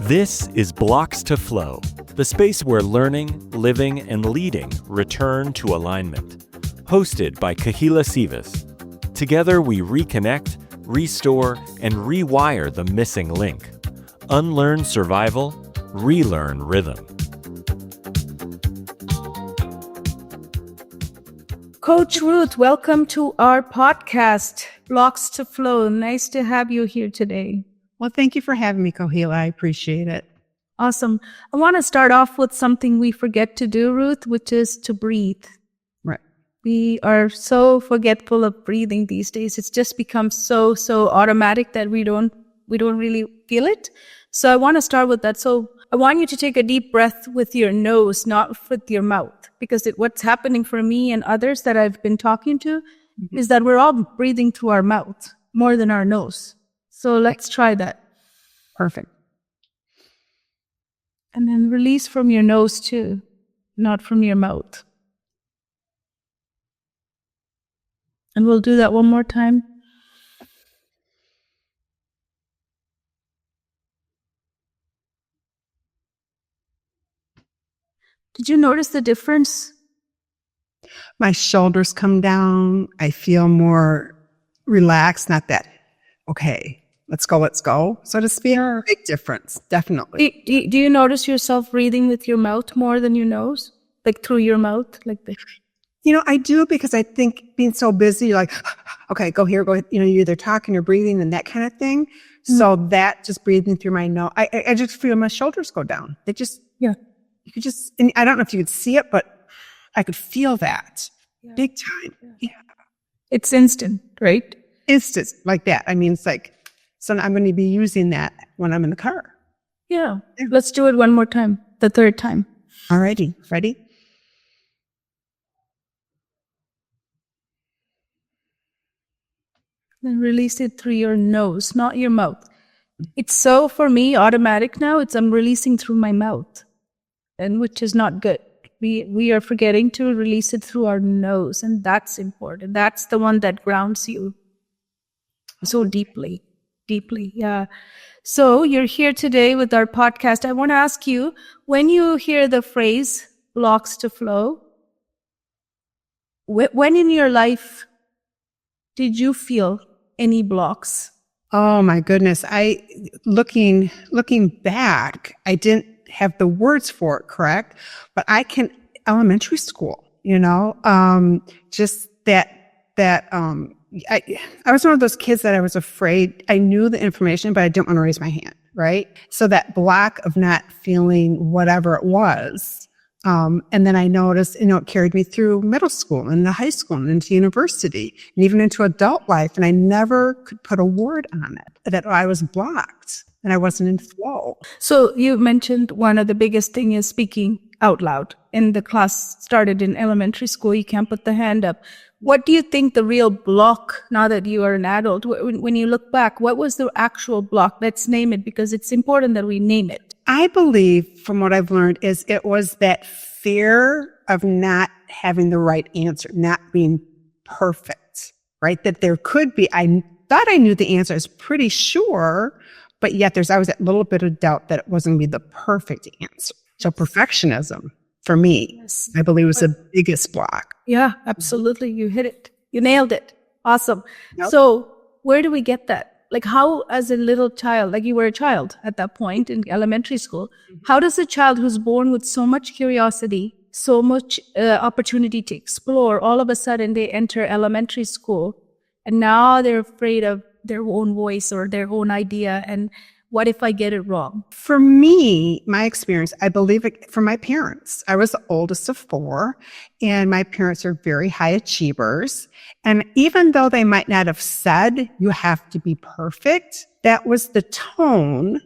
This is Blocks to Flow, the space where learning, living, and leading return to alignment. Hosted by Kohila Sivas. Together we reconnect, restore, and rewire the missing link. Unlearn survival, relearn rhythm. Coach Ruth, welcome to our podcast, Blocks to Flow. Nice to have you here today. Well, thank you for having me, Kohila. I appreciate it. Awesome. I want to start off with something we forget to do, Ruth, which is to breathe. Right. We are so forgetful of breathing these days. It's just become so automatic that we don't really feel it. So I want to start with that. So I want you to take a deep breath with your nose, not with your mouth, because what's happening for me and others that I've been talking to is that we're all breathing through our mouth more than our nose. So let's try that. Perfect. And then release from your nose too, not from your mouth. And we'll do that one more time. Did you notice the difference? My shoulders come down. I feel more relaxed. Not that, okay, let's go, so to speak. Big difference, definitely. Do you notice yourself breathing with your mouth more than your nose? Like through your mouth? Like this? You know, I do, because I think being so busy, you're like, okay, go here, go. You know, you're either talking or breathing and that kind of thing. Mm-hmm. So that just breathing through my nose, I just feel my shoulders go down. They just, yeah. You could just, and I don't know if you could see it, but I could feel that big time. Yeah. It's instant, right? Instant, like that. I mean, it's like, so I'm going to be using that when I'm in the car. Yeah. Let's do it one more time, the third time. Alrighty, ready? Then release it through your nose, not your mouth. It's so, for me, automatic now. I'm releasing through my mouth, and which is not good. We are forgetting to release it through our nose, and that's important. That's the one that grounds you so deeply, yeah. So you're here today with our podcast. I want to ask you, when you hear the phrase blocks to flow, when in your life did you feel any blocks? Oh my goodness. Looking back, I didn't have the words for it, correct? But elementary school, just I was one of those kids that I was afraid. I knew the information, but I didn't want to raise my hand, right? So that block of not feeling whatever it was. And then I noticed, it carried me through middle school and into high school and into university and even into adult life. And I never could put a word on it, that I was blocked and I wasn't in flow. So you mentioned one of the biggest thing is speaking out loud. And the class started in elementary school. You can't put the hand up. What do you think the real block, now that you are an adult, when you look back, what was the actual block? Let's name it, because it's important that we name it. I believe, from what I've learned, is it was that fear of not having the right answer, not being perfect, right? That there could be, I thought I knew the answer, I was pretty sure, but yet there's always that little bit of doubt that it wasn't going to be the perfect answer. So perfectionism, for me, I believe was the biggest block. Yeah, absolutely. You hit it. You nailed it. Awesome. Yep. So where do we get that? Like, how, as a little child, like you were a child at that point in elementary school, how does a child who's born with so much curiosity, so much opportunity to explore, all of a sudden they enter elementary school and now they're afraid of their own voice or their own idea, and what if I get it wrong? For me, my experience, I believe it from my parents. I was the oldest of 4, and my parents are very high achievers. And even though they might not have said, you have to be perfect, that was the tone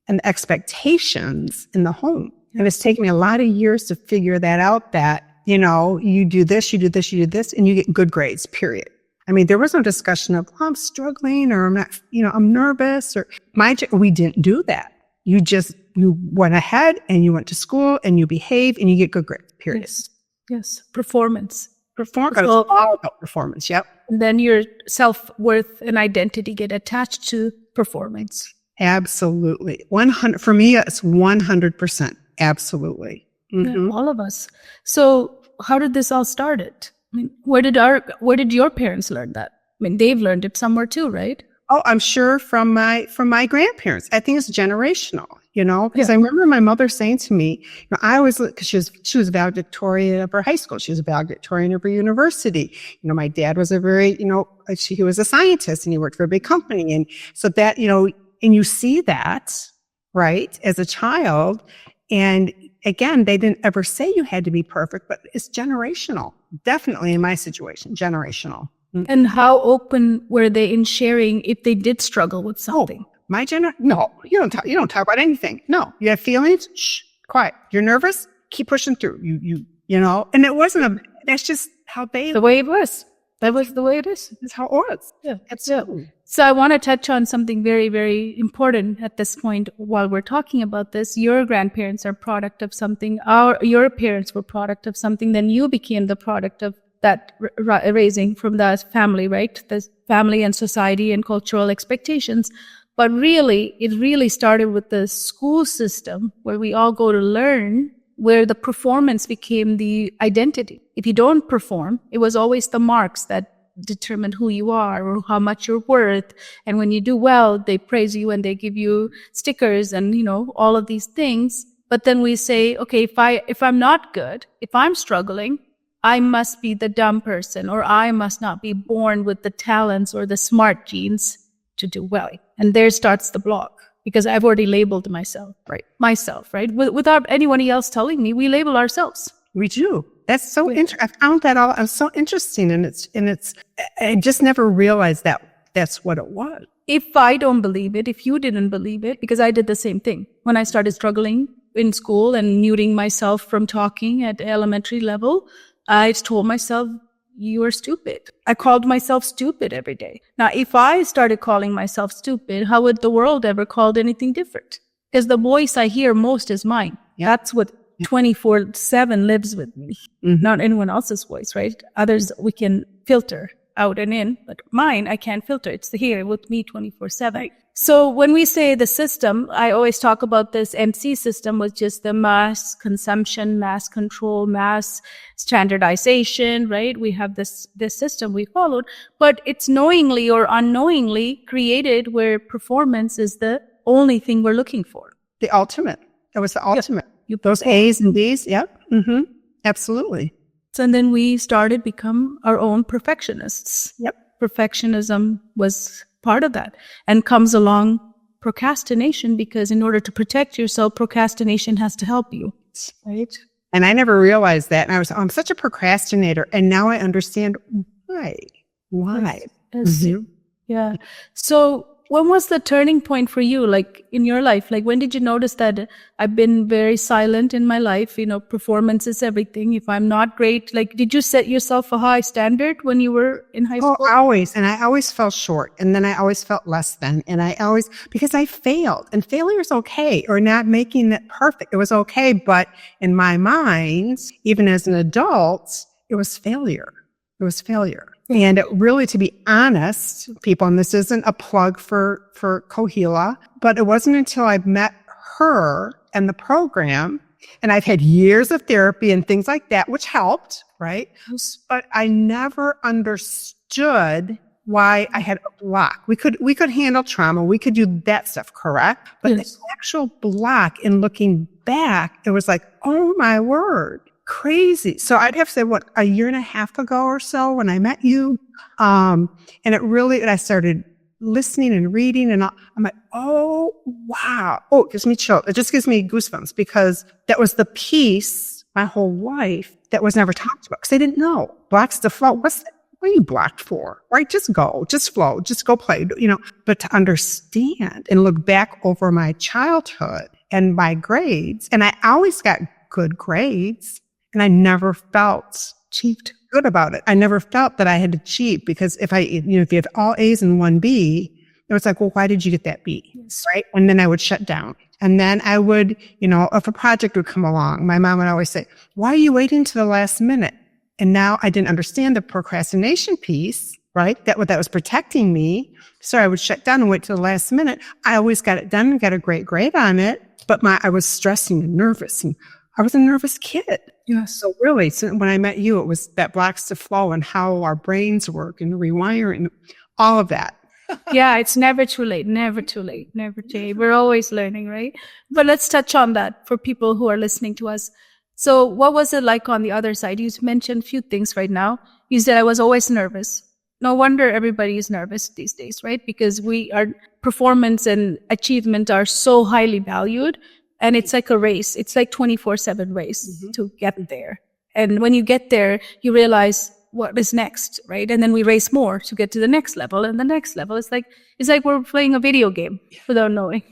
and the expectations in the home. And it's taken me a lot of years to figure that out, that, you do this, you do this, you do this, and you get good grades, period. I mean, there was no discussion of, I'm struggling, or I'm not, I'm nervous, or we didn't do that. You went ahead and you went to school and you behave and you get good grades, period. Yes. Performance. It's all about performance. Yep. And then your self-worth and identity get attached to performance. Absolutely. 100. For me, it's 100%. Absolutely. Yeah, all of us. So how did this all started? I mean, where did your parents learn that? I mean, they've learned it somewhere too, right? Oh, I'm sure from my grandparents. I think it's generational, because I remember my mother saying to me, I always, because she was valedictorian of her high school. She was valedictorian of her university. My dad was he was a scientist and he worked for a big company. And so that, and you see that, right, as a child. And again, they didn't ever say you had to be perfect, but it's generational. Definitely in my situation, generational. And how open were they in sharing if they did struggle with something? No, you don't talk about anything. No, you have feelings? Shh, quiet. You're nervous? Keep pushing through. And it wasn't that's just how the way it was. That was the way it is. That's how it was. Yeah, absolutely. So I want to touch on something very, very important at this point while we're talking about this. Your grandparents are product of something. Your parents were product of something. Then you became the product of that raising from the family, right? The family and society and cultural expectations. But really, it really started with the school system where we all go to learn, where the performance became the identity. If you don't perform, it was always the marks that determined who you are or how much you're worth. And when you do well, they praise you and they give you stickers and, all of these things. But then we say, okay, if I'm not good, if I'm struggling, I must be the dumb person, or I must not be born with the talents or the smart genes to do well. And there starts the block, because I've already labeled myself, right? Without anyone else telling me, we label ourselves. We do. That's so interesting. I found that all so interesting, and it's. I just never realized that that's what it was. If I don't believe it, if you didn't believe it, because I did the same thing when I started struggling in school and muting myself from talking at elementary level. I told myself, you are stupid. I called myself stupid every day. Now, if I started calling myself stupid, how would the world ever call anything different? Because the voice I hear most is mine. Yeah. That's what 24/7 lives with me, not anyone else's voice, right? Others we can filter out and in, but mine I can't filter. It's here with me 24/7. Right. So when we say the system, I always talk about this MC system, which is the mass consumption, mass control, mass standardization, right? We have this system we followed, but it's knowingly or unknowingly created where performance is the only thing we're looking for. The ultimate. That was the ultimate. Those A's and B's. Yep. Absolutely. So then we started become our own perfectionists. Yep. Perfectionism was part of that, and comes along procrastination, because in order to protect yourself, procrastination has to help you, right? And I never realized that. And I'm such a procrastinator, and now I understand why. Yes. Yeah. So when was the turning point for you, like in your life? Like, when did you notice that I've been very silent in my life? Performance is everything. If I'm not great, like, did you set yourself a high standard when you were in high school? Oh, always. And I always fell short. And then I always felt less than. And because I failed. And failure is okay, or not making it perfect. It was okay. But in my mind, even as an adult, it was failure. It was failure. And it really, to be honest, people, and this isn't a plug for Kohila, but it wasn't until I met her and the program, and I've had years of therapy and things like that, which helped, right? But I never understood why I had a block. We could handle trauma. We could do that stuff, correct? But the actual block, in looking back, it was like, oh my word. Crazy. So I'd have to say, a year and a half ago or so when I met you. And I started listening and reading, and I'm like, oh, wow. Oh, it gives me chills. It just gives me goosebumps, because that was the piece my whole life that was never talked about, because I didn't know. Blocks to flow. What are you blocked for? Right? Just go, just flow, just go play, but to understand and look back over my childhood and my grades, and I always got good grades. And I never felt cheated good about it. I never felt that I had to cheat, because if you have all A's and one B, it was like, well, why did you get that B? Yes. Right? And then I would shut down. And then I would, if a project would come along, my mom would always say, why are you waiting to the last minute? And now I didn't understand the procrastination piece. right? That was protecting me. So I would shut down and wait till the last minute. I always got it done and got a great grade on it, but I was stressing and nervous, and I was a nervous kid. Yes. So really, when I met you, it was that blocks to flow and how our brains work and rewiring, all of that. Yeah, it's never too late, never too late, never too late. We're always learning, right? But let's touch on that for people who are listening to us. So what was it like on the other side? You mentioned a few things right now. You said I was always nervous. No wonder everybody is nervous these days, right? Because our performance and achievement are so highly valued, and it's like a race. It's like 24/7 race to get there. And when you get there, you realize what is next, right? And then we race more to get to the next level and the next level. It's like we're playing a video game without knowing.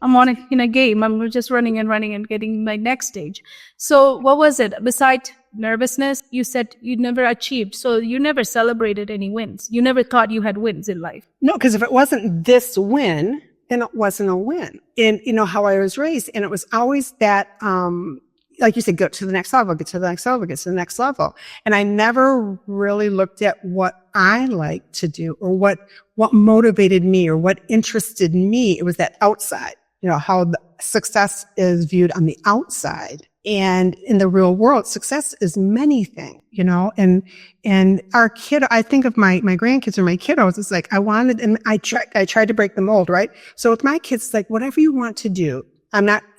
I'm in a game. I'm just running and getting my next stage. So what was it? Besides nervousness, you said you never achieved. So you never celebrated any wins. You never thought you had wins in life. No, because if it wasn't this win, then it wasn't a win. And how I was raised, and it was always that, like you said, go to the next level, get to the next level, get to the next level. And I never really looked at what I liked to do or what motivated me or what interested me. It was that outside, how the success is viewed on the outside. And in the real world, success is many things, and our kid, I think of my grandkids or my kiddos, it's like I tried to break the mold, right? So with my kids, it's like, whatever you want to do.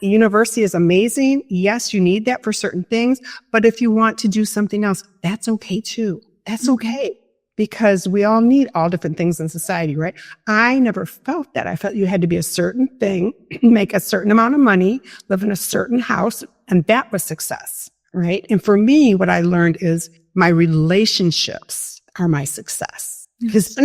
University is amazing. Yes, you need that for certain things. But if you want to do something else, that's okay too. That's okay. Because we all need all different things in society, right? I never felt that. I felt you had to be a certain thing, make a certain amount of money, live in a certain house, and that was success, right? And for me, what I learned is my relationships are my success. Because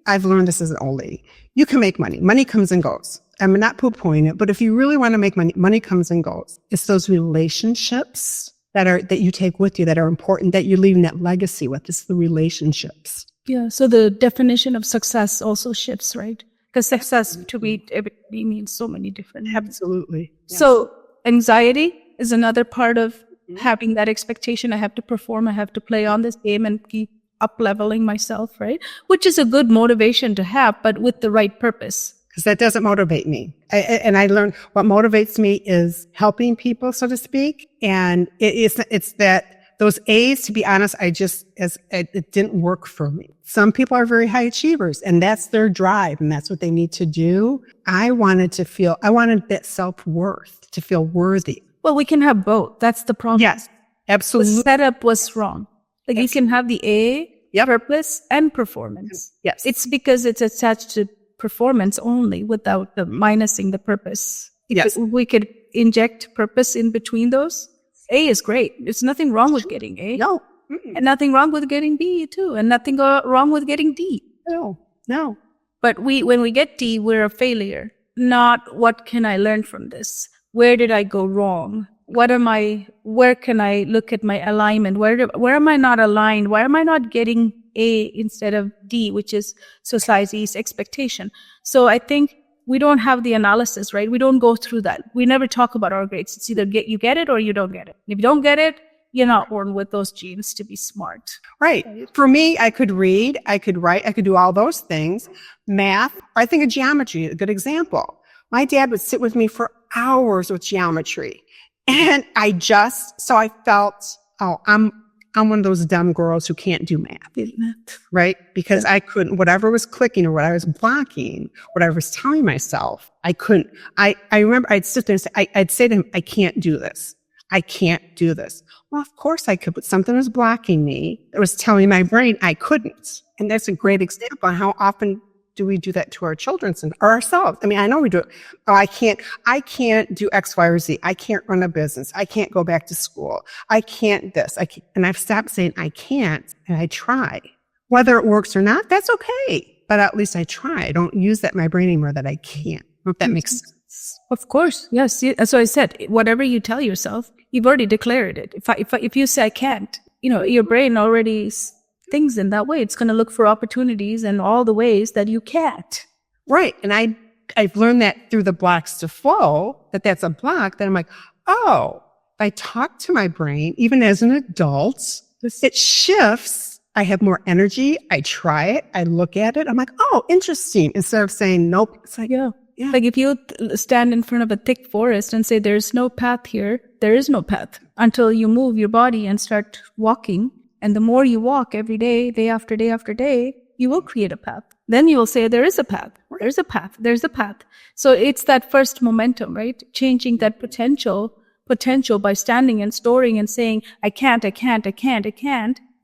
I've learned this as an old lady. You can make money. Money comes and goes. I'm not poo-pooing it, but if you really want to make money, money comes and goes. It's those relationships that you take with you that are important, that you're leaving that legacy with. It's the relationships. Yeah. So the definition of success also shifts, right? Because success to me, everybody means so many different. Absolutely. Yes. So anxiety is another part of having that expectation. I have to perform. I have to play on this game and keep up leveling myself, right? Which is a good motivation to have, but with the right purpose. Because that doesn't motivate me. And I learned what motivates me is helping people, so to speak. And it's that those A's, to be honest, it didn't work for me. Some people are very high achievers, and that's their drive, and that's what they need to do. I wanted that self-worth, to feel worthy. Well, we can have both. That's the problem. Yes, absolutely. The setup was wrong. Like you can have the A, purpose, and performance. Yes. It's because it's attached to performance only without the minusing the purpose. Yes. If we could inject purpose in between those. A is great. There's nothing wrong with getting A. No. And nothing wrong with getting B too. And nothing wrong with getting D. No. But when we get D, we're a failure. Not what can I learn from this? Where did I go wrong? Where can I look at my alignment? Where am I not aligned? Why am I not getting A instead of D, which is society's expectation? So I think we don't have the analysis, right? We don't go through that. We never talk about our grades. It's either you get it or you don't get it. If you don't get it, you're not born with those genes to be smart. Right. For me, I could read, I could write, I could do all those things. Math, I think of geometry, a good example. My dad would sit with me for hours with geometry. And I felt, I'm one of those dumb girls who can't do math, isn't it? Right? Because I couldn't, whatever was clicking or what I was blocking, what I was telling myself, I couldn't. I remember I'd sit there and I'd say to him, I can't do this. I can't do this. Well, of course I could, but something was blocking me. It was telling my brain I couldn't. And that's a great example of how often do we do that to our children or ourselves? I mean, I know we do it. Oh, I can't do X, Y, or Z. I can't run a business. I can't go back to school. I can't this. And I've stopped saying I can't, and I try. Whether it works or not, that's okay. But at least I try. I don't use that in my brain anymore that I can't. I hope that makes sense. Of course. Yes. So I said, whatever you tell yourself, you've already declared it. If you say I can't, your brain already things in that way. It's going to look for opportunities and all the ways that you can't. Right. And I've learned that through the blocks to flow, that's a block, that I'm like, oh, if I talk to my brain, even as an adult, it shifts I have more energy. I try it. I look at it. I'm like, oh, interesting. Instead of saying, nope. It's like, Yeah. Yeah. Like if you stand in front of a thick forest and say, there's no path here, there is no path until you move your body and start walking. And the more you walk every day, day after day after day, you will create a path. Then you will say, there is a path. There's a path. There's a path. So it's that first momentum, right? Changing that potential by standing and storing and saying, I can't.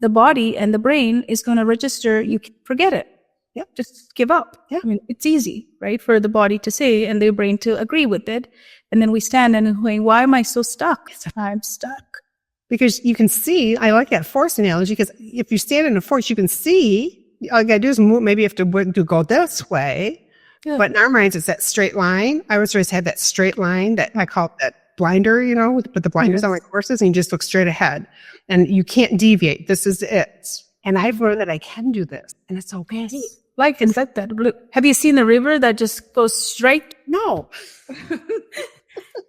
The body and the brain is going to register, you forget it. Yeah. Just give up. Yeah. I mean, it's easy, right? For the body to say and the brain to agree with it. And then we stand and going, why am I so stuck? I'm stuck. Because you can see, I like that forest analogy, because if you stand in a forest, you can see, all you gotta do is move, maybe you have to go this way. Yeah. But in our minds, it's that straight line. I always had that straight line that I call it that blinder, put the blinders on like horses and you just look straight ahead. And you can't deviate. This is it. And I've learned that I can do this. And it's okay. Life is like that. Look, have you seen a river that just goes straight? No.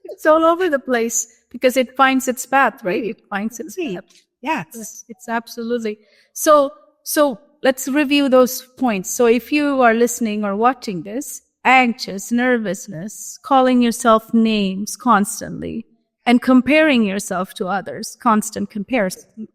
It's all over the place because it finds its path, right? It finds its path. Yes. It's absolutely. So let's review those points. So if you are listening or watching this, anxious, nervousness, calling yourself names constantly, and comparing yourself to others, constant comparison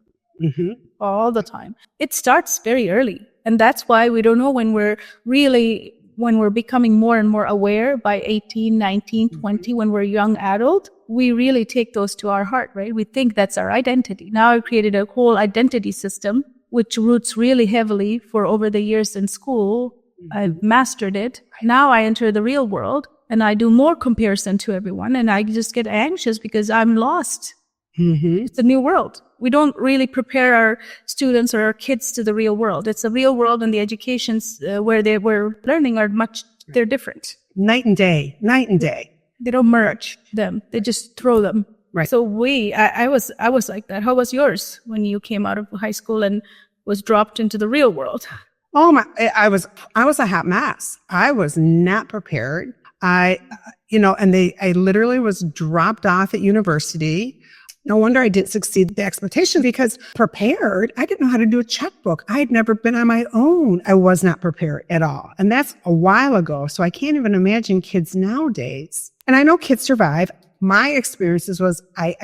all the time. It starts very early. And that's why we don't know when we're becoming more and more aware by 18, 19, 20, when we're young adult, we really take those to our heart, right? We think that's our identity. Now I've created a whole identity system, which roots really heavily for over the years in school. I've mastered it. Now I enter the real world and I do more comparison to everyone and I just get anxious because I'm lost. It's a new world. We don't really prepare our students or our kids to the real world. It's a real world and the educations where they were learning they're different. Night and day. They don't merge them. They just throw them. Right. So I was like that. How was yours when you came out of high school and was dropped into the real world? Oh my, I was a hot mess. I was not prepared. I literally was dropped off at university. No wonder I didn't succeed the expectation because prepared, I didn't know how to do a checkbook. I had never been on my own. I was not prepared at all. And that's a while ago. So I can't even imagine kids nowadays. And I know kids survive. My experiences was I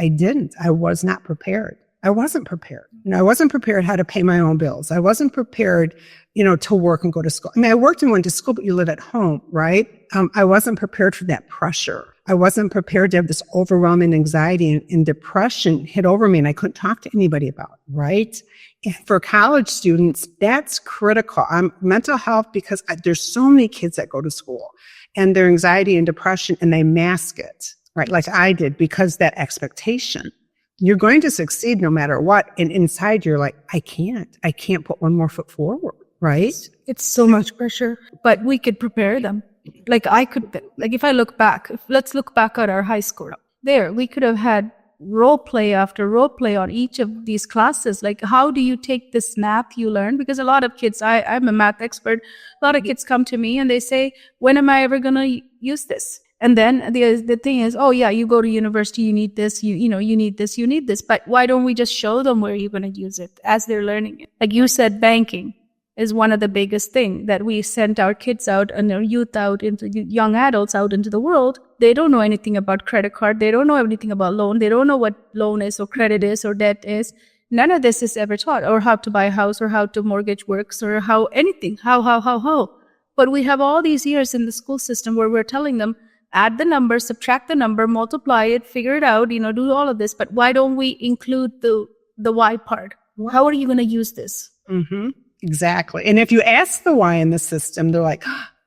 was not prepared. I wasn't prepared. I wasn't prepared how to pay my own bills. I wasn't prepared, to work and go to school. I mean, I worked and went to school, but you lived at home, right? I wasn't prepared for that pressure. I wasn't prepared to have this overwhelming anxiety and depression hit over me and I couldn't talk to anybody about, right? And for college students, that's critical. Mental health, because there's so many kids that go to school and their anxiety and depression and they mask it, right? Like I did because that expectation. You're going to succeed no matter what. And inside you're like, I can't put one more foot forward, right? It's so much pressure, but we could prepare them. Like if I look back, let's look back at our high school. We could have had role play after role play on each of these classes. Like, how do you take this math you learn? Because a lot of kids, I'm a math expert. A lot of kids come to me and they say, when am I ever going to use this? And then the thing is, oh yeah, you go to university, you need this, you need this. But why don't we just show them where you're going to use it as they're learning it? Like you said, banking is one of the biggest thing that we sent our kids out and our youth out into young adults out into the world. They don't know anything about credit card. They don't know anything about loan. They don't know what loan is or credit is or debt is. None of this is ever taught, or how to buy a house or how to mortgage works or how anything, how. But we have all these years in the school system where we're telling them, add the number, subtract the number, multiply it, figure it out, do all of this. But why don't we include the why part? How are you going to use this? Mm-hmm. Exactly. And if you ask the why in the system, they're like,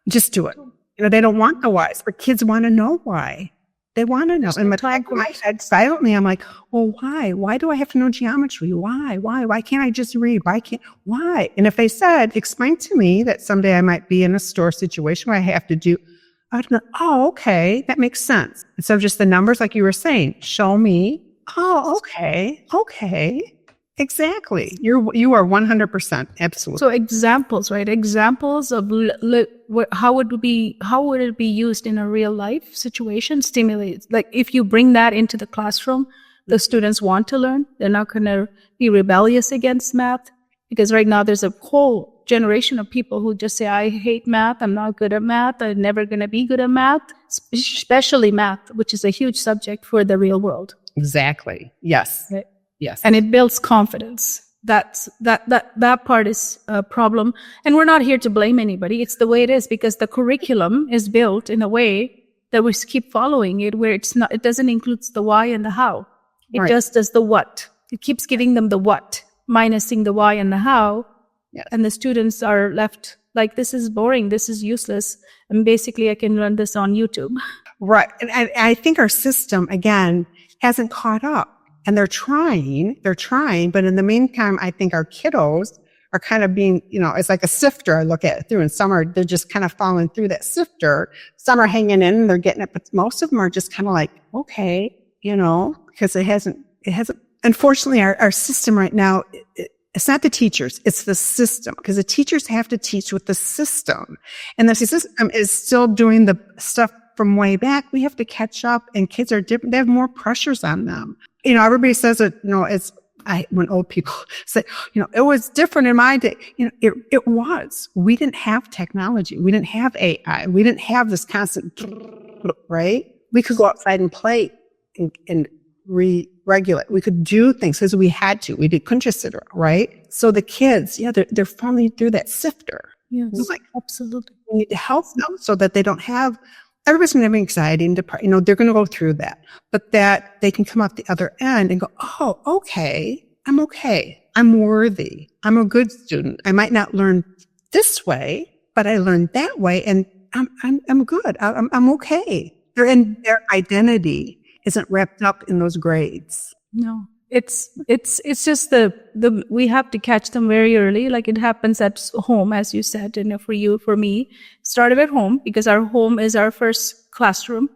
just do it. They don't want the whys, but kids want to know why. They want to know. And my head silently, I'm like, well, why? Why do I have to know geometry? Why? Why can't I just read? Why? And if they said, explain to me that someday I might be in a store situation where I have to do, I'd go, oh, okay, that makes sense. Instead of just the numbers like you were saying, show me. Oh, okay. Exactly. You are 100%. Absolutely. So examples, right? Examples of how would it be used in a real life situation? Stimulate. Like if you bring that into the classroom, the students want to learn. They're not going to be rebellious against math. Because right now there's a whole generation of people who just say, I hate math, I'm not good at math, I'm never going to be good at math, especially math, which is a huge subject for the real world. Exactly. Yes. Right? Yes. And it builds confidence. That part is a problem. And we're not here to blame anybody. It's the way it is, because the curriculum is built in a way that we keep following it, where it doesn't include the why and the how. It just does the what. It keeps giving them the what, minusing the why and the how. Yes. And the students are left like, this is boring, this is useless. And basically I can learn this on YouTube. Right. And I think our system, again, hasn't caught up. And they're trying, but in the meantime, I think our kiddos are kind of being, it's like a sifter I look at it through, and they're just kind of falling through that sifter. Some are hanging in and they're getting it, but most of them are just kind of like, okay, because it hasn't, unfortunately, our system right now, it's not the teachers, it's the system, because the teachers have to teach with the system. And the system is still doing the stuff from way back. We have to catch up, and kids are different. They have more pressures on them. Everybody says it, when old people say, it was different in my day. It was. We didn't have technology. We didn't have AI. We didn't have this constant, right? We could go outside and play and re-regulate. We could do things because we had to. We couldn't just sit around, right? So the kids, they're falling through that sifter. Yes, it's like, absolutely. We need to help them so that they don't have. Everybody's going to have anxiety and depression. They're going to go through that, but that they can come out the other end and go, oh, okay. I'm worthy. I'm a good student. I might not learn this way, but I learned that way, and I'm good. I'm okay. Their identity isn't wrapped up in those grades. No. It's just we have to catch them very early. Like, it happens at home, as you said, and for me, started at home, because our home is our first classroom,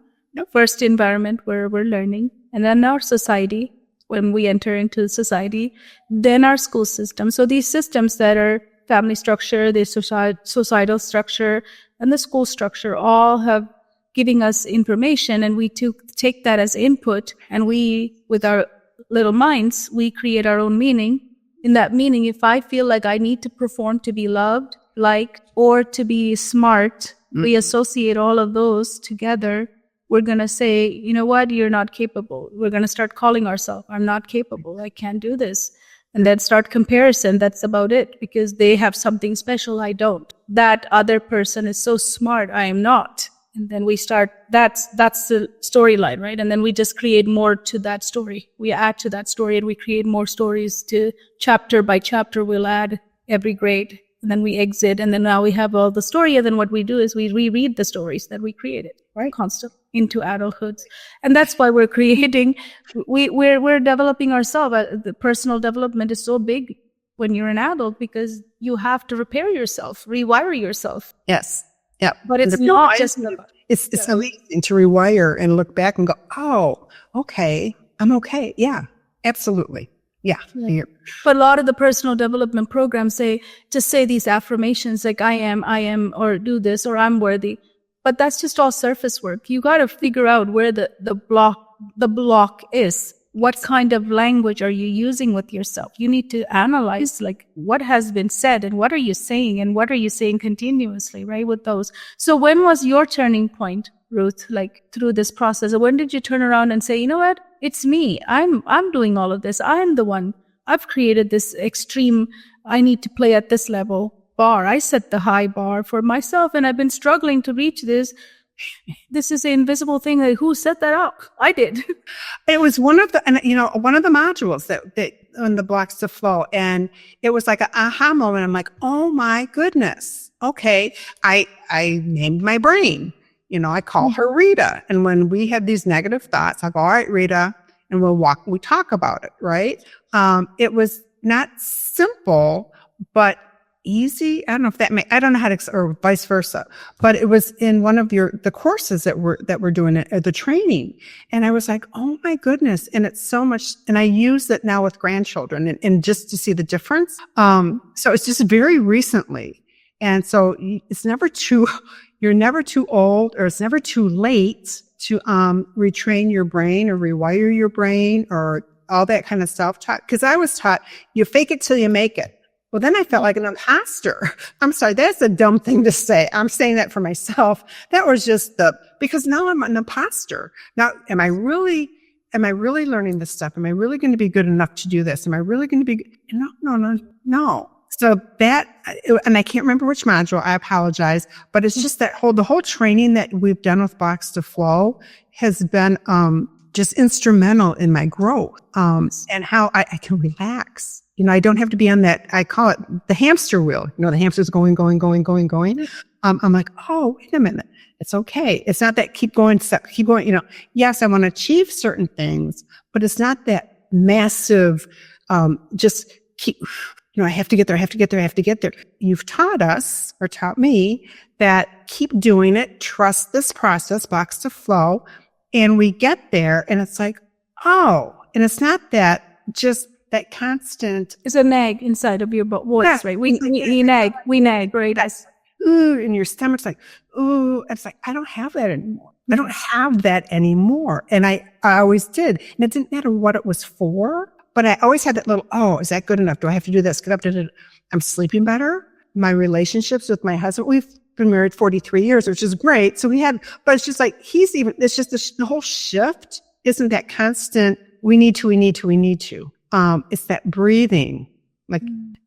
first environment where we're learning. And then our society, when we enter into society, then our school system. So these systems that are family structure, the societal structure, and the school structure all have giving us information, and we take that as input, and we, with our little minds, we create our own meaning. In that meaning, if I feel like I need to perform to be loved, liked, or to be smart, we associate all of those together. We're going to say, you know what, you're not capable. We're going to start calling ourselves, I'm not capable, I can't do this. And then start comparison. That's about it, because they have something special, I don't. That other person is so smart, I am not. And then we start, that's the storyline, right? And then we just create more to that story. We add to that story, and we create more stories to chapter by chapter. We'll add every grade, and then we exit. And then now we have all the story. And then what we do is we reread the stories that we created, right? Constantly into adulthood. And that's why we're creating, we're developing ourselves. The personal development is so big when you're an adult, because you have to repair yourself, rewire yourself. Yes. Yeah. But it's not just it's amazing to rewire and look back and go, oh, okay, I'm okay. Yeah, absolutely. Yeah. But a lot of the personal development programs say these affirmations like I am, or do this, or I'm worthy. But that's just all surface work. You got to figure out where the block is. What kind of language are you using with yourself? You need to analyze, like, what has been said, and what are you saying, and what are you saying continuously, right, with those. So when was your turning point, Ruth, like, through this process? When did you turn around and say, you know what, it's me. I'm doing all of this. I'm the one. I've created this extreme, I need to play at this level bar. I set the high bar for myself, and I've been struggling to reach this. This is an invisible thing. Like, who set that up? I did. It was one of the modules that on the Blocks to Flow. And it was like an aha moment. I'm like, oh my goodness. Okay. I named my brain. I call her Rita. And when we have these negative thoughts, I'll go, all right, Rita, and we talk about it. Right. It was not simple, but easy. I don't know if I don't know how to, or vice versa, but it was in one of the courses that we're doing the training. And I was like, oh my goodness. And it's so much. And I use it now with grandchildren and just to see the difference. So it's just very recently. And so you're never too old, or it's never too late to, retrain your brain or rewire your brain or all that kind of stuff. Cause I was taught, you fake it till you make it. Well, then I felt like an imposter. I'm sorry, that's a dumb thing to say. I'm saying that for myself. That was just because now I'm an imposter. Now, am I really learning this stuff? Am I really going to be good enough to do this? Am I really going to be, no. So that, and I can't remember which module, I apologize, but it's just that the whole training that we've done with Blocks to Flow has been, just instrumental in my growth, and how I can relax. I don't have to be on that, I call it the hamster wheel. The hamster's going. I'm like, oh, wait a minute. It's okay. It's not that keep going. Yes, I want to achieve certain things, but it's not that massive, just keep, I have to get there. You've taught me that keep doing it, trust this process, Blocks to Flow, and we get there and it's like, oh, and it's not that just that constant. It's a nag inside of your voice, right? We nag, right? That's, ooh, and your stomach's like, ooh, it's like, I don't have that anymore. And I always did. And it didn't matter what it was for, but I always had that little, oh, is that good enough? Do I have to do this? Get up to it. I'm sleeping better. My relationships with my husband, we've been married 43 years, which is great. So but it's just like, it's just the whole shift isn't that constant. We need to. It's that breathing,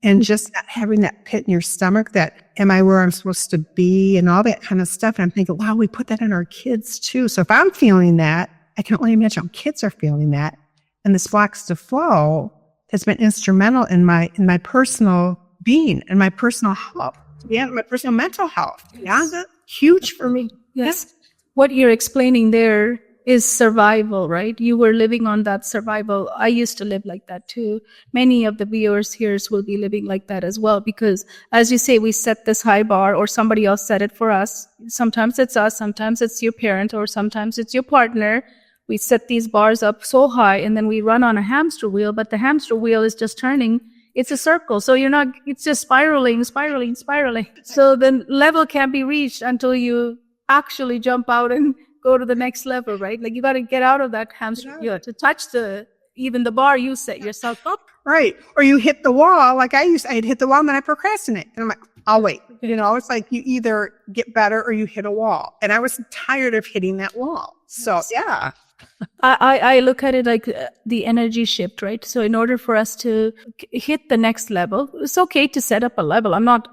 and just not having that pit in your stomach that, am I where I'm supposed to be, and all that kind of stuff. And I'm thinking, wow, we put that in our kids too. So if I'm feeling that, I can only imagine how kids are feeling that. And this Blocks to Flow has been instrumental in my personal being and my personal health. Yeah, my personal mental health. Yeah, that's huge for me. Yes. What you're explaining there is survival, right? You were living on that survival. I used to live like that too. Many of the viewers here will be living like that as well, because as you say, we set this high bar or somebody else set it for us. Sometimes it's us, sometimes it's your parent, or sometimes it's your partner. We set these bars up so high and then we run on a hamster wheel, but the hamster wheel is just turning. It's a circle. So it's just spiraling. So the level can't be reached until you actually jump out and go to the next level, right? Like you got to get out of that hamster wheel to touch even the bar you set yourself up. Right. Or you hit the wall. Like I'd hit the wall and then I procrastinate. And I'm like, I'll wait. It's like you either get better or you hit a wall. And I was tired of hitting that wall. So yeah. I look at it like the energy shift, right? So in order for us to hit the next level, it's okay to set up a level. I'm not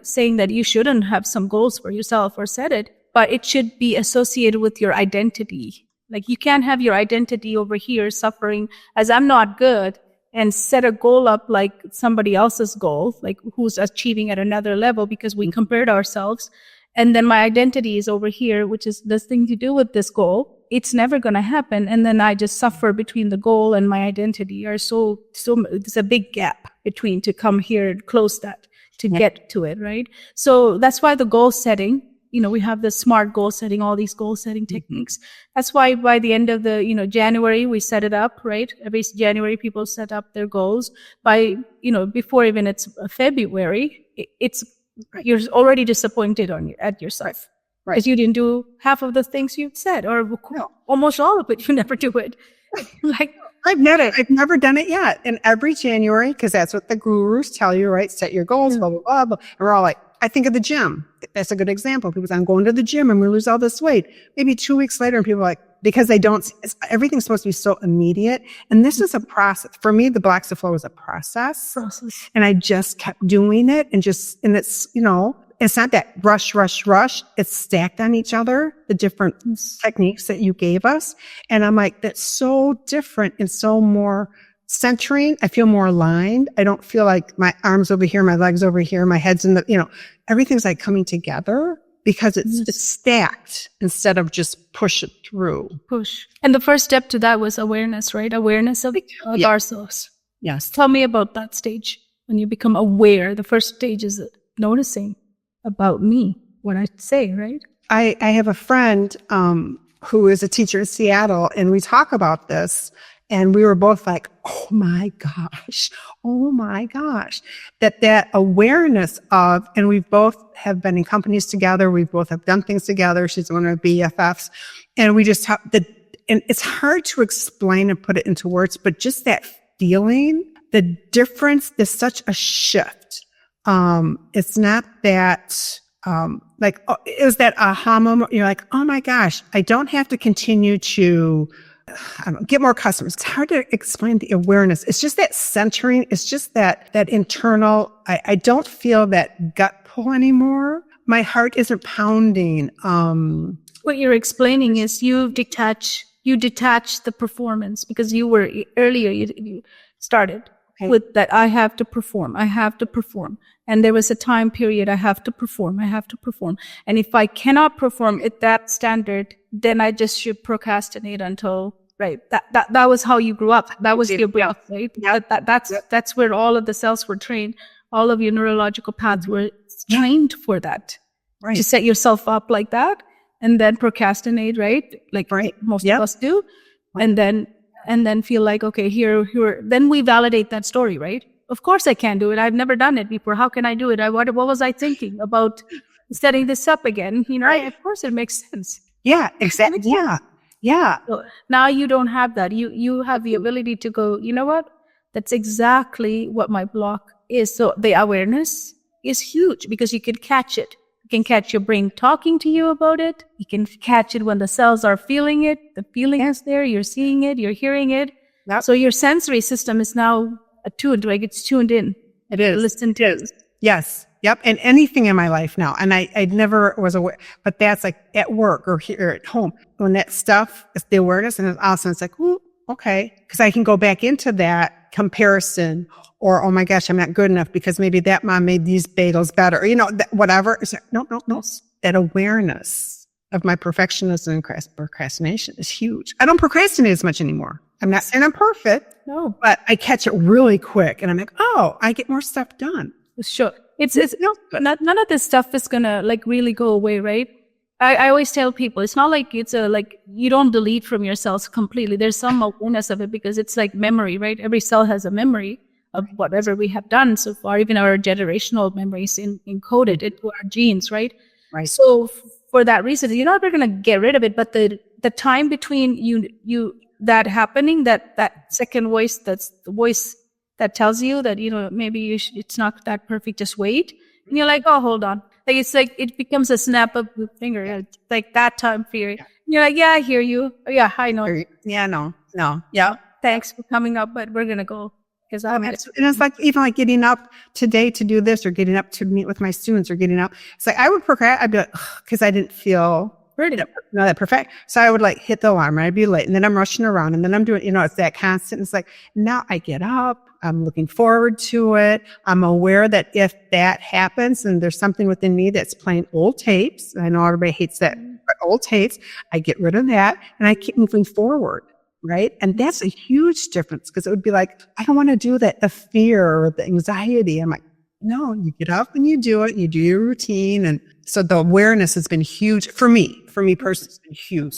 saying that you shouldn't have some goals for yourself or set it, but it should be associated with your identity. Like you can't have your identity over here suffering as I'm not good and set a goal up like somebody else's goal, like who's achieving at another level because we compared ourselves. And then my identity is over here, which is this thing to do with this goal. It's never going to happen. And then I just suffer between the goal and my identity are so there's a big gap between to come here and close that to get to it, right? So that's why the goal setting, we have the SMART goal setting, all these goal setting techniques. That's why by the end of the, January, we set it up, right? Every January, people set up their goals. By, before even it's February, you're already disappointed at yourself. Right. Because you didn't do half of the things you said, or almost all of it. You never do it. I've never done it yet. And every January, because that's what the gurus tell you, right? Set your goals, blah, blah, blah, blah. And we're all like, I think of the gym. That's a good example. People say, I'm going to the gym and we lose all this weight. Maybe 2 weeks later, and people are like, because everything's supposed to be so immediate. And this is a process. For me, the Blocks to Flow is a process. And I just kept doing it and it's, it's not that rush. It's stacked on each other, the different techniques that you gave us. And I'm like, that's so different and so more centering. I feel more aligned. I don't feel like my arms over here, my legs over here, my head's in everything's like coming together because it's stacked instead of just push it through. Push. And the first step to that was awareness, right? Awareness of ourselves. Yes. Tell me about that stage when you become aware. The first stage is noticing about me, what I say, right? I have a friend who is a teacher in Seattle, and we talk about this, and we were both like, oh my gosh, that awareness of, and we both have been in companies together, we both have done things together, she's one of our BFFs, and we just and it's hard to explain and put it into words, but just that feeling, the difference, there's such a shift It's not that, it was that aha moment. You're like, oh my gosh, I don't have to continue to get more customers. It's hard to explain the awareness. It's just that centering. It's just that internal, I don't feel that gut pull anymore. My heart isn't pounding. What you're explaining is you detach the performance, because you were earlier, you started with that I have to perform. And there was a time period I have to perform. And if I cannot perform at that standard, then I just should procrastinate until, right. That was how you grew up. That was your brain, right? Yeah. That's where all of the cells were trained. All of your neurological paths were trained for that. Right. To set yourself up like that and then procrastinate, right? Like most of us do. And then feel like, okay, here, then we validate that story, right? Of course I can't do it. I've never done it before. How can I do it? What was I thinking about setting this up again? Right. Of course it makes sense. Yeah, exactly. Yeah. So now you don't have that. You have the ability to go, you know what? That's exactly what my block is. So the awareness is huge because you can catch it. You can catch your brain talking to you about it. You can catch it when the cells are feeling it. The feeling is there. You're seeing it. You're hearing it. Yep. So your sensory system is now attuned, like it's tuned in. It is. Listen to it. Yes. Yep. And anything in my life now. And I never was aware, but that's like at work or here at home. When that stuff is the awareness, and then all of a sudden it's like, ooh, okay. Because I can go back into that comparison, or, oh my gosh, I'm not good enough because maybe that mom made these bagels better, whatever. It's like, no. That awareness of my perfectionism and procrastination is huge. I don't procrastinate as much anymore. I'm not saying I'm perfect, No, but I catch it really quick and I'm like, oh, I get more stuff done. sure. It's none of this stuff is gonna like really go away, right? I always tell people it's not like it's you don't delete from your cells completely. There's some awareness of it because it's like memory, right? Every cell has a memory of whatever we have done so far, even our generational memories encoded into our genes, right? Right. So for that reason, you're not going to get rid of it, but the time between you that happening, that second voice, that's the voice that tells you that, maybe it's not that perfect, just wait. And you're like, oh, hold on. Like, it's like, it becomes a snap of the finger. It's like that time period. Yeah. And you're like, yeah, I hear you. Oh, yeah, I know. Yeah, no. Yeah. Thanks for coming up, but we're going to go. Because and it's like, even like getting up today to do this, or getting up to meet with my students, or getting up. It's like, I would procrastinate. I'd be like, because I didn't feel that perfect. So I would like hit the alarm and I'd be late, and then I'm rushing around, and then I'm doing, it's that constant. It's like, now I get up, I'm looking forward to it. I'm aware that if that happens and there's something within me that's playing old tapes, I know everybody hates that, but old tapes, I get rid of that and I keep moving forward. Right. And that's a huge difference, because it would be like, I don't want to do that. The fear or the anxiety. I'm like, no, you get up and you do it, you do your routine. And so the awareness has been huge for me personally, it's been huge.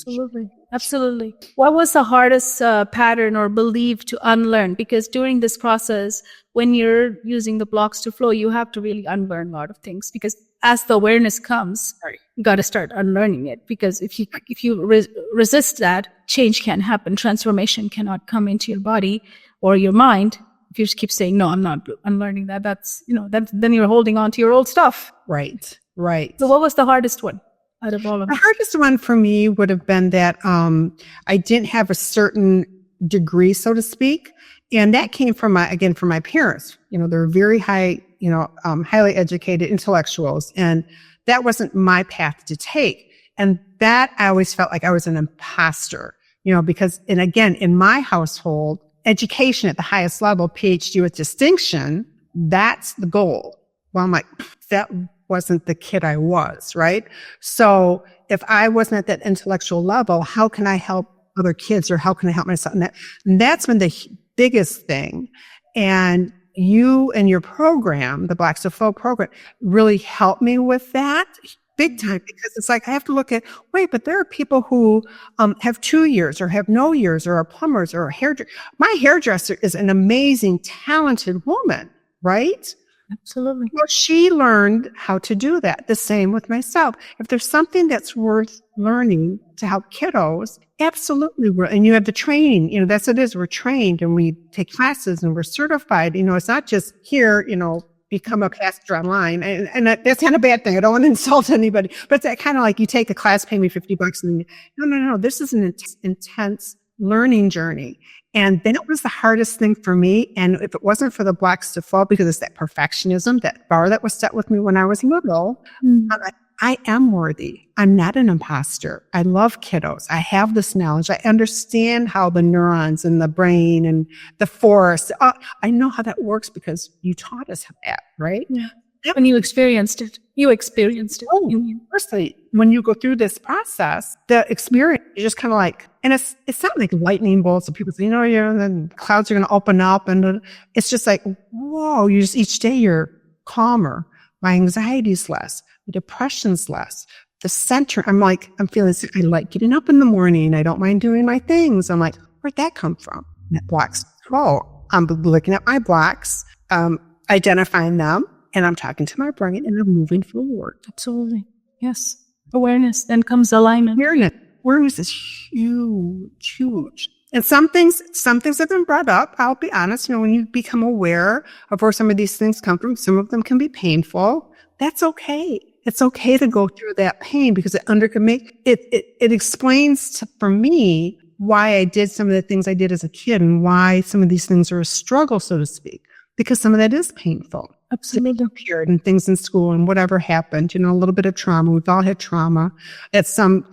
Absolutely. What was the hardest pattern or belief to unlearn? Because during this process, when you're using the blocks to flow, you have to really unlearn a lot of things, because as the awareness comes, you got to start unlearning it. Because if you resist that, change can't happen. Transformation cannot come into your body or your mind. If you just keep saying, no, I'm not unlearning that, then you're holding on to your old stuff. Right. So what was the hardest one out of all of them? The hardest one for me would have been that I didn't have a certain degree, so to speak. And that came from my parents. They're very high, highly educated intellectuals. And that wasn't my path to take. And that I always felt like I was an imposter, because, and again, in my household, education at the highest level, PhD with distinction, that's the goal. Well, I'm like, that wasn't the kid I was, right? So if I wasn't at that intellectual level, how can I help other kids, or how can I help myself? And that's been the biggest thing. And you and your program, the Blacks to Flow program, really helped me with that big time, because it's like, I have to look at, wait, but there are people who have 2 years or have no years, or are plumbers or a hairdresser. My hairdresser is an amazing, talented woman, right? Absolutely. Well, she learned how to do that. The same with myself. If there's something that's worth learning to help kiddos, absolutely. And you have the training, that's what it is. We're trained and we take classes and we're certified. It's not just here, become a pastor online. And that's not a bad thing. I don't want to insult anybody, but it's that kind of like you take the class, pay me $50 and then, no. This is an intense learning journey. And then it was the hardest thing for me. And if it wasn't for the blocks to fall, because it's that perfectionism, that bar that was set with me when I was little, I am worthy. I'm not an imposter. I love kiddos. I have this knowledge. I understand how the neurons and the brain and the force, I know how that works because you taught us that, right? Yeah. When you experienced it, Oh, firstly, when you go through this process, the experience is just kind of like, and it's not like lightning bolts. So people say, the clouds are going to open up, and it's just like, whoa! Each day you're calmer. My anxiety's less. The depression's less. The center, I'm feeling, I like getting up in the morning. I don't mind doing my things. I'm like, where'd that come from? That blocks. Oh, I'm looking at my blocks, identifying them, and I'm talking to my brain, and I'm moving forward. Absolutely. Yes. Awareness. Then comes alignment. Awareness is huge. And some things have been brought up. I'll be honest, when you become aware of where some of these things come from, some of them can be painful. That's okay. It's okay to go through that pain because it explains for me why I did some of the things I did as a kid and why some of these things are a struggle, so to speak, because some of that is painful. Absolutely. Appeared and things in school and whatever happened, a little bit of trauma. We've all had trauma at some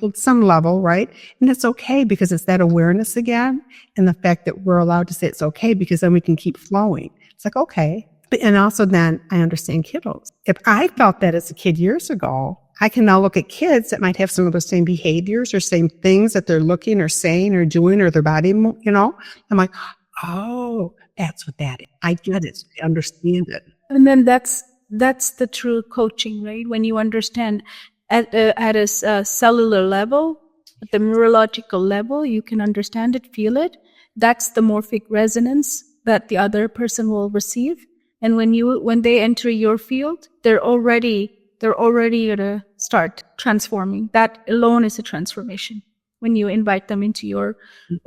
level, right? And it's okay because it's that awareness again. And the fact that we're allowed to say it's okay because then we can keep flowing. It's like, okay. And also then I understand kiddos. If I felt that as a kid years ago, I can now look at kids that might have some of the same behaviors or same things that they're looking or saying or doing or their body, I'm like, oh, that's what that is. I get it. I understand it. And then that's the true coaching, right? When you understand at a cellular level, at the neurological level, you can understand it, feel it. That's the morphic resonance that the other person will receive. And when they enter your field, they're already gonna start transforming. That alone is a transformation when you invite them into your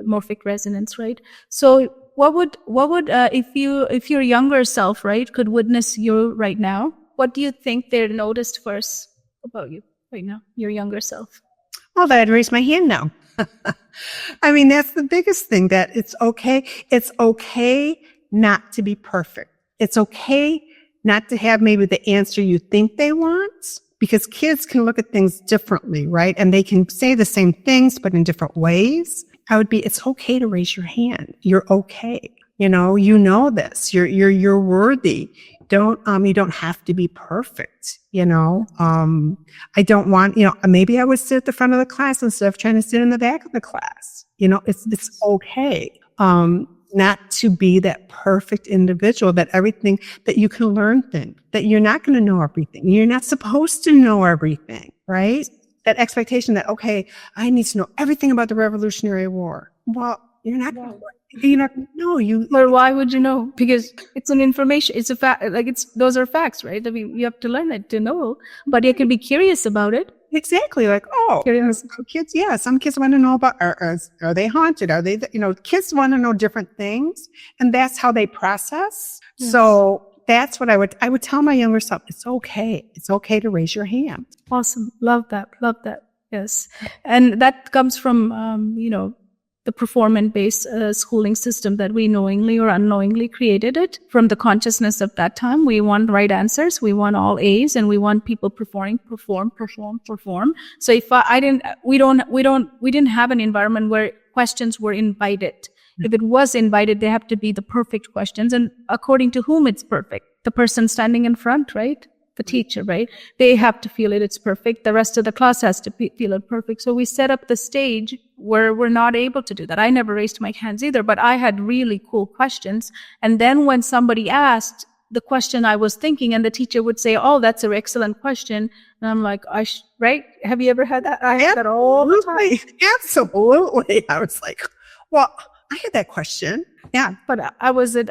morphic resonance, right? So what would if your younger self, right, could witness you right now, what do you think they noticed first about you right now, your younger self? Oh, that I'd raise my hand now. I mean, that's the biggest thing, that it's okay. It's okay not to be perfect. It's okay not to have maybe the answer you think they want, because kids can look at things differently, right? And they can say the same things, but in different ways. It's okay to raise your hand. You're okay. You know this. You're worthy. You don't have to be perfect. I don't want, maybe I would sit at the front of the class instead of trying to sit in the back of the class. It's okay. Not to be that perfect individual, that everything, that you can learn things, that you're not going to know everything. You're not supposed to know everything, right? That expectation that, okay, I need to know everything about the Revolutionary War. Well, you're not going to know. Or why would you know? Because it's an information. It's a fact. Those are facts, right? I mean, you have to learn it to know, but you can be curious about it. Exactly. Like, kids, some kids want to know about, are they haunted? Are they, kids want to know different things, and that's how they process. Yes. So that's what I would tell my younger self. It's okay. It's okay to raise your hand. Awesome. Love that. Yes. And that comes from, the performance-based schooling system that we knowingly or unknowingly created it from the consciousness of that time. We want right answers. We want all A's, and we want people perform. So if we didn't have an environment where questions were invited. If it was invited, they have to be the perfect questions. And according to whom it's perfect? The person standing in front, right? The teacher, right? They have to feel it's perfect. The rest of the class has to feel it perfect. So we set up the stage where we're not able to do that. I never raised my hands either, but I had really cool questions. And then when somebody asked the question I was thinking, and the teacher would say, "Oh, that's an excellent question," and I'm like, right? Have you ever had that? I had that all the time. Absolutely. I was like, well, I had that question. Yeah. But I wasn't,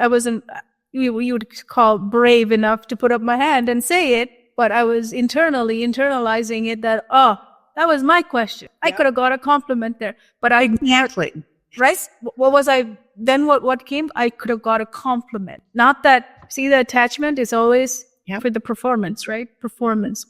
you would call brave enough to put up my hand and say it, but I was internalizing it that, that was my question. I could have got a compliment there, but Exactly. Right? What came? I could have got a compliment. Not that, see, the attachment is always for the performance, right? Performance.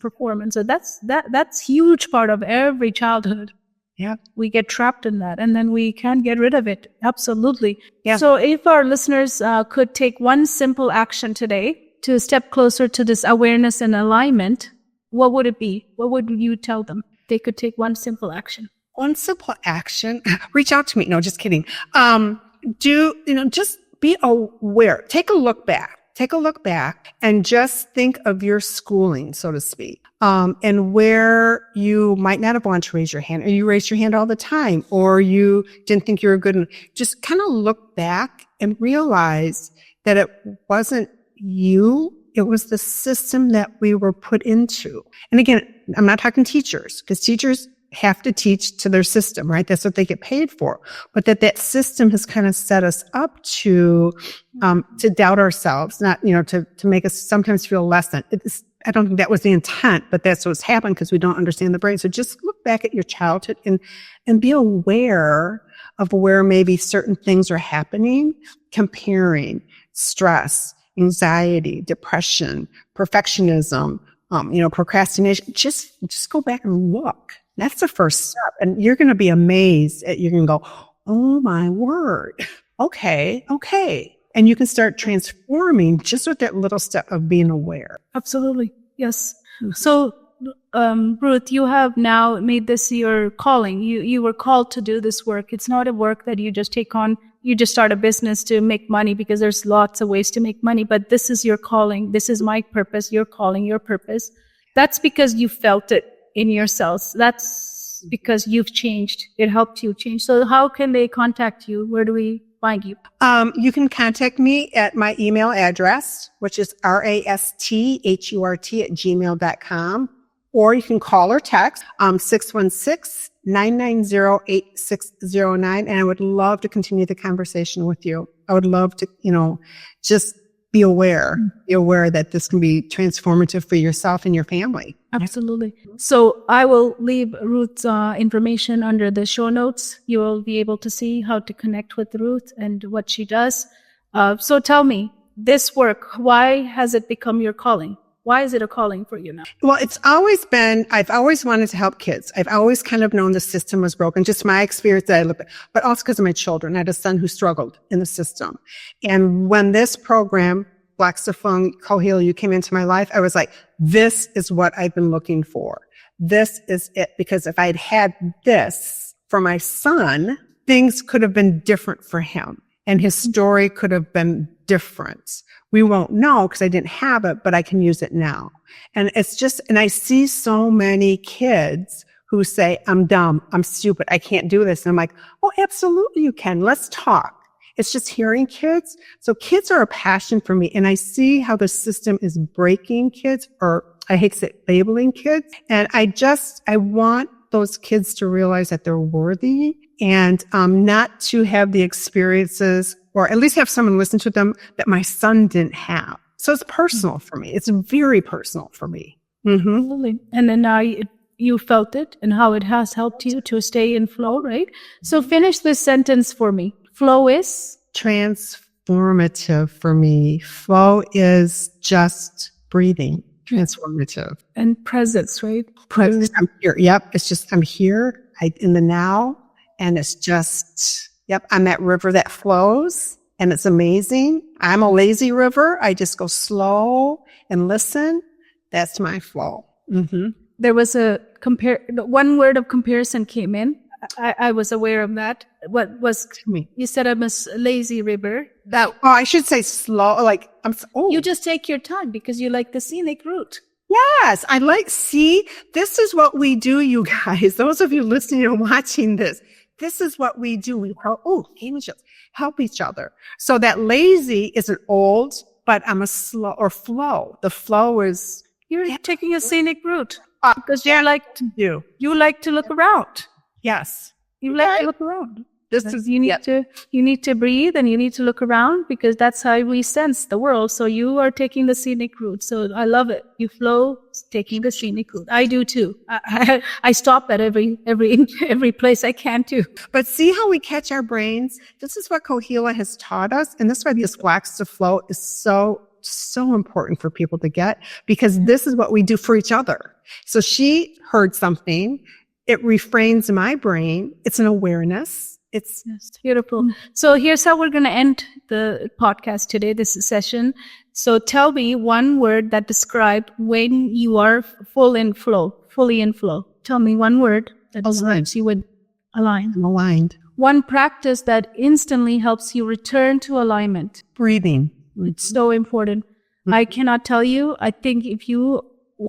So that's huge part of every childhood. Yeah. We get trapped in that and then we can't get rid of it. Absolutely. Yeah. So if our listeners could take one simple action today to step closer to this awareness and alignment, what would it be? What would you tell them? They could take one simple action. One simple action, reach out to me. No, just kidding. Just be aware. Take a look back and just think of your schooling, so to speak. And where you might not have wanted to raise your hand, or you raised your hand all the time, or you didn't think you were good enough. Just kind of look back and realize that it wasn't you. It was the system that we were put into. And again, I'm not talking teachers, because teachers have to teach to their system, right? That's what they get paid for. But that system has kind of set us up to doubt ourselves, not, to make us sometimes feel less than. I don't think that was the intent, but that's what's happened because we don't understand the brain. So just look back at your childhood and be aware of where maybe certain things are happening, comparing, stress, anxiety, depression, perfectionism, procrastination. Just go back and look. That's the first step. And you're going to be amazed you're going to go, oh my word. Okay. And you can start transforming just with that little step of being aware. Absolutely. Yes. So, Ruth, you have now made this your calling. You were called to do this work. It's not a work that you just take on. You just start a business to make money, because there's lots of ways to make money, but this is your calling. This is my purpose, your calling, your purpose. That's because you felt it in yourselves. That's because you've changed. It helped you change. So how can they contact you? Where do we find you? You can contact me at my email address, which is rasthurt@gmail.com, or you can call or text 616-990-8609. And I would love to continue the conversation with you. I would love to, just be aware that this can be transformative for yourself and your family. Absolutely. So I will leave Ruth's information under the show notes. You will be able to see how to connect with Ruth and what she does. So tell me, this work, why has it become your calling? Why is it a calling for you now? Well, I've always wanted to help kids. I've always kind of known the system was broken, just my experience that I looked at, but also because of my children. I had a son who struggled in the system. And when this program, Black Safung, Kohila, you came into my life, I was like, this is what I've been looking for. This is it. Because if I'd had this for my son, things could have been different for him. And his story could have been different. We won't know because I didn't have it, but I can use it now. And and I see so many kids who say, I'm dumb, I'm stupid, I can't do this. And I'm like, oh, absolutely you can. Let's talk. It's just hearing kids. So kids are a passion for me. And I see how the system is breaking kids, or I hate to say labeling kids. And I want those kids to realize that they're worthy, and not to have the experiences, or at least have someone listen to them, that my son didn't have. So it's personal for me. It's very personal for me. Mm-hmm. Absolutely. And then now you felt it and how it has helped you to stay in flow, right? So finish this sentence for me. Flow is? Transformative for me. Flow is just breathing. Transformative. And presence, right? Presence. I'm here. Yep. It's just, I'm here in the now. And it's just, I'm that river that flows, and it's amazing. I'm a lazy river. I just go slow and listen. That's my flow. Mm-hmm. There was one word of comparison came in. I was aware of that. What was, you said I'm a lazy river. I should say slow. You just take your time because you like the scenic route. Yes, this is what we do, you guys. Those of you listening and watching this. This is what we do. We help each other. So that lazy isn't old, but I'm a slow or flow. The flow is you're taking a scenic route because you like to look around. Yes, you like to look around. You need to breathe and you need to look around, because that's how we sense the world. So you are taking the scenic route. So I love it. You flow, taking the scenic route. I do too. I stop at every place I can too. But see how we catch our brains? This is what Kohila has taught us. And this is why this Wax to Flow is so so important for people to get, because this is what we do for each other. So she heard something. It refrains my brain. It's an awareness. It's beautiful. So here's how we're going to end the podcast today, this session. So tell me one word that describes when you are fully in flow. Tell me one word that describes you with align. I'm aligned. One practice that instantly helps you return to alignment. Breathing. It's so important. I cannot tell you. I think if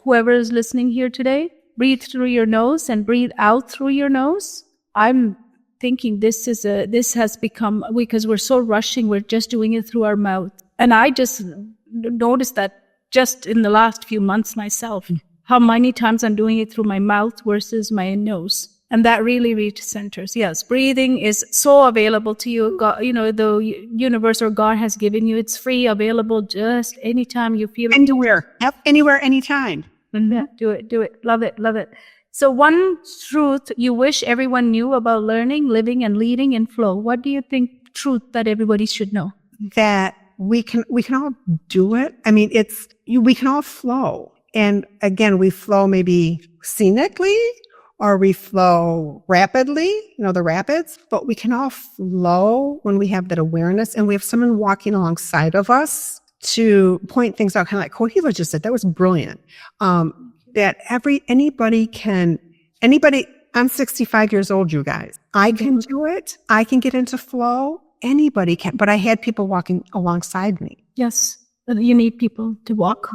whoever is listening here today, breathe through your nose and breathe out through your nose. I'm thinking this has become, because we're so rushing, we're just doing it through our mouth. And I just noticed that just in the last few months myself, how many times I'm doing it through my mouth versus my nose. And that really recenters. Yes, breathing is so available to you. God, the universe or God has given you. It's free, available just anytime you feel it. Anywhere, anytime. Do it. Love it. So one truth you wish everyone knew about learning, living, and leading in flow. What do you think truth that everybody should know? That we can all do it. I mean, we can all flow. And again, we flow maybe scenically, or we flow rapidly, the rapids, but we can all flow when we have that awareness and we have someone walking alongside of us to point things out, kind of like Kohila just said. That was brilliant. That anybody, I'm 65 years old, you guys. I can do it. I can get into flow. Anybody can, but I had people walking alongside me. Yes. You need people to walk.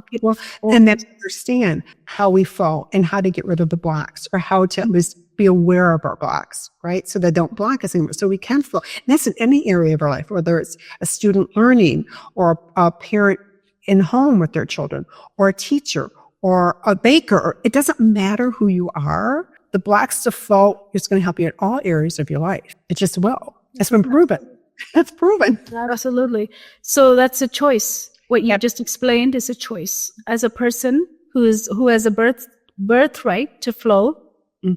And then understand how we flow and how to get rid of the blocks, or how to at least be aware of our blocks, right? So they don't block us anymore. So we can flow. And that's in any area of our life, whether it's a student learning, or a parent in home with their children, or a teacher, or a baker. It doesn't matter who you are. The blocks to flow is going to help you in all areas of your life. It just will. It's been proven. It's proven. Absolutely. So that's a choice. What you just explained is a choice. As a person who has a birthright to flow,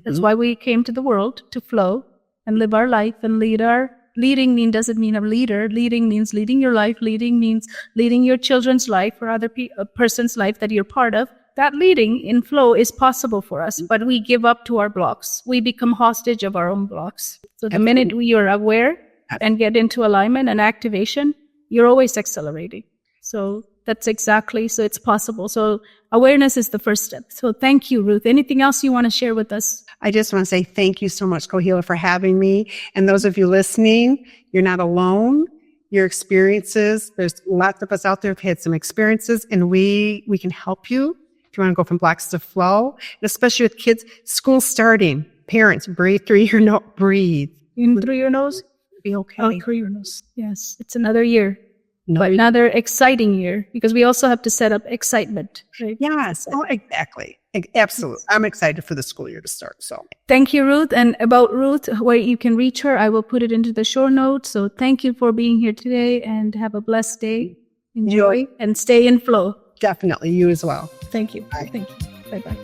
that's why we came to the world, to flow and live our life and leading doesn't mean a leader. Leading means leading your life. Leading means leading your children's life or a person's life that you're part of. That leading in flow is possible for us, but we give up to our blocks. We become hostage of our own blocks. So the minute you're aware and get into alignment and activation, you're always accelerating. So that's exactly, so it's possible. So awareness is the first step. So thank you, Ruth. Anything else you want to share with us? I just want to say thank you so much, Kohila, for having me. And those of you listening, you're not alone. Your experiences, there's lots of us out there who've had some experiences, and we can help you if you want to go from blocks to flow. And especially with kids, school starting, parents, breathe through your nose. Breathe. In through your nose? Be okay. Oh, through your nose. Yes. It's another year. But another exciting year, because we also have to set up excitement. Right? Yes. Oh, exactly. Absolutely. I'm excited for the school year to start. So thank you, Ruth. And about Ruth, where you can reach her, I will put it into the show notes. So thank you for being here today, and have a blessed day. Enjoy and stay in flow. Definitely. You as well. Thank you. Bye. Thank you. Bye-bye.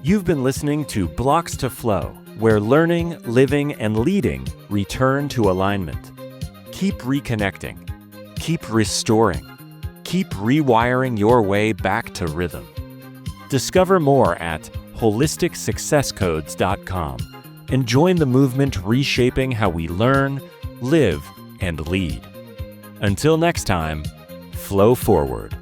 You've been listening to Blocks to Flow, where learning, living, and leading return to alignment. Keep reconnecting. Keep restoring. Keep rewiring your way back to rhythm. Discover more at holisticsuccesscodes.com and join the movement reshaping how we learn, live, and lead. Until next time, flow forward.